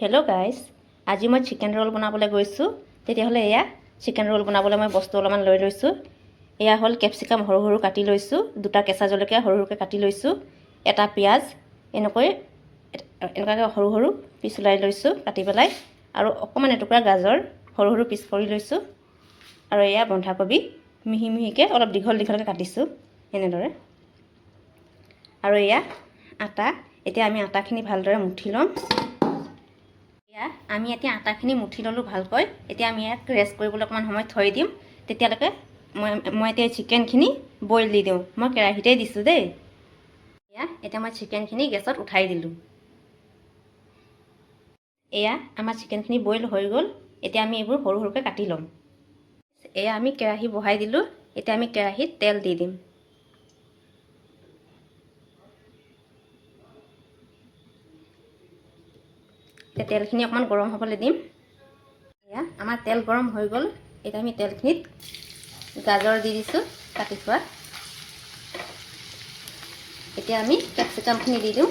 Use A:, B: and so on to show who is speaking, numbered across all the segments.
A: Hello' guys, আজি মই chicken roll বনাবলৈ গৈছোঁ। তেতিয়াহ'লে এয়া চিকেন ৰোল বনাবলৈ মই বস্তু অলপমান লৈ লৈছোঁ। এয়া হ'ল কেপচিকাম সৰু সৰু কাটি লৈছোঁ, 2টা কেঁচা জলকীয়া সৰু সৰুকৈ কাটি লৈছোঁ, এটা পিঁয়াজ এনেকুৱাকৈ সৰু সৰু পিচ ওলাই লৈছোঁ কাটি পেলাই, আৰু অকণমান এটুকুৰা গাজৰ সৰু সৰু পিচ কৰি লৈছোঁ, আৰু এয়া বন্ধাকবি মিহি মিহিকৈ অলপ দীঘল দীঘলকৈ কাটিছোঁ এনেদৰে। আৰু এয়া আটা। এতিয়া আমি আটাখিনি ভালদৰে মুঠি ল'ম। আমি এতিয়া আটাখিনি মুঠি ল'লোঁ ভালকৈ। এতিয়া আমি ইয়াক ৰেষ্ট কৰিবলৈ অকণমান সময় থৈ দিম। তেতিয়ালৈকে মই এতিয়া চিকেনখিনি বইল দি দিওঁ। মই কেৰাহীতেই দিছোঁ দেই। এতিয়া মই চিকেনখিনি গেছত উঠাই দিলোঁ। এয়া আমাৰ চিকেনখিনি বইল হৈ গ'ল। এতিয়া আমি এইবোৰ সৰু সৰুকৈ কাটি ল'ম। এয়া আমি কেৰাহী বহাই দিলোঁ। এতিয়া আমি কেৰাহীত তেল দি দিম। এতিয়া তেলখিনি অকণমান গৰম হ'বলৈ দিম। এয়া আমাৰ তেল গৰম হৈ গ'ল। এতিয়া আমি তেলখিনিত গাজৰ দি দিছোঁ কাটি থোৱা। এতিয়া আমি কেপচিকামখিনি দি দিওঁ।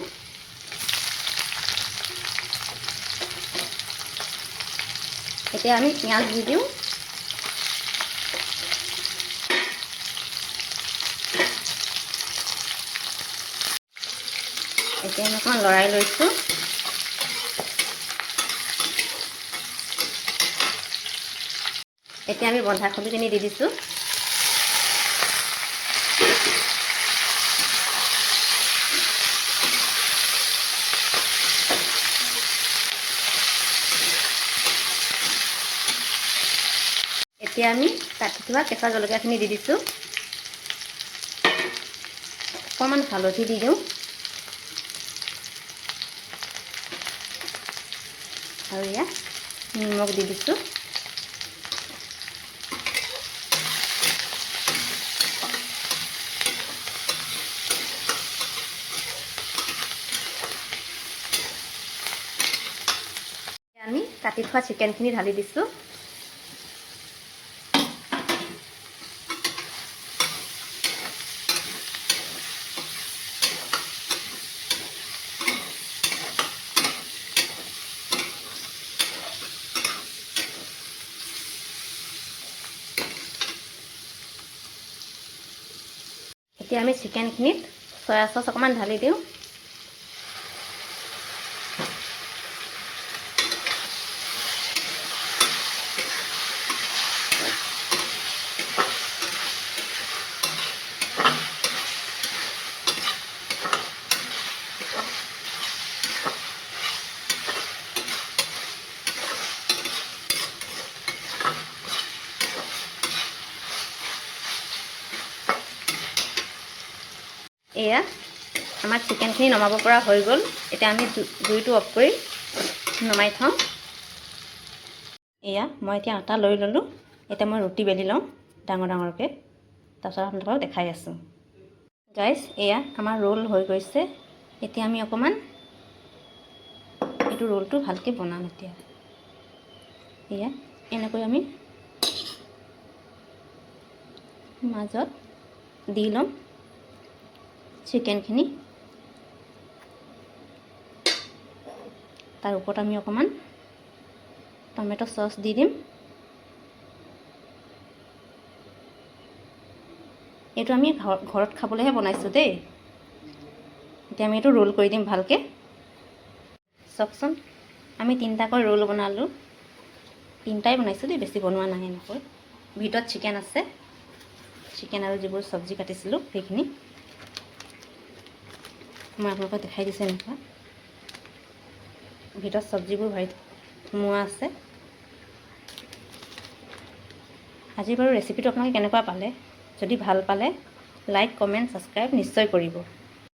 A: এতিয়া আমি পিঁয়াজ দি দিওঁ। এতিয়া আমি অকণমান লৰাই লৈছোঁ। এতিয়া আমি বন্ধাকবিখিনি দি দিছোঁ। এতিয়া আমি কাটি থোৱা কেঁচা জলকীয়াখিনি দি দিছোঁ। অকণমান হালধি দি দিওঁ, আৰু এয়া নিমখ দি দিছোঁ। আমি কাটি থোৱা চিকেনখিনি ঢালি দিছোঁ। এতিয়া আমি চিকেনখিনিত চয়া চচ অকণমান ঢালি দিওঁ। এয়া আমাৰ চিকেনখিনি নমাব পৰা হৈ গ'ল। এতিয়া আমি জুইটো অফ কৰি নমাই থওঁ। এয়া মই এতিয়া আটা লৈ ল'লোঁ। এতিয়া মই ৰুটি বেলি লওঁ ডাঙৰ ডাঙৰকৈ, তাৰপিছত আপোনালোকক দেখাই আছোঁ। গাইজ, এয়া আমাৰ ৰোল হৈ গৈছে। এতিয়া আমি অকণমান এইটো ৰোলটো ভালকৈ বনাম। এতিয়া এয়া এনেকৈ আমি মাজত দি ল'ম চিকেনখিনি। তাৰ ওপৰত আমি অকণমান টমেটো চচ দি দিম। এইটো আমি ঘৰত খাবলৈহে বনাইছোঁ দেই। এতিয়া আমি এইটো ৰোল কৰি দিম ভালকৈ। চাওকচোন, আমি 3টাকৈ ৰোল বনালোঁ। 3টাই বনাইছোঁ দেই, বেছি বনোৱা নাই। এনেকৈ ভিতৰত চিকেন আছে, চিকেন আৰু যিবোৰ চব্জি কাটিছিলোঁ সেইখিনি মই আপোনালোকক দেখাই দিছোঁ। এনেকুৱা ভিতৰত চব্জিবোৰ সোমোৱা আছে। আজি বাৰু ৰেচিপিটো আপোনালোকে কেনেকুৱা পালে? যদি ভাল পালে লাইক, কমেণ্ট, ছাবস্ক্ৰাইব নিশ্চয় কৰিব।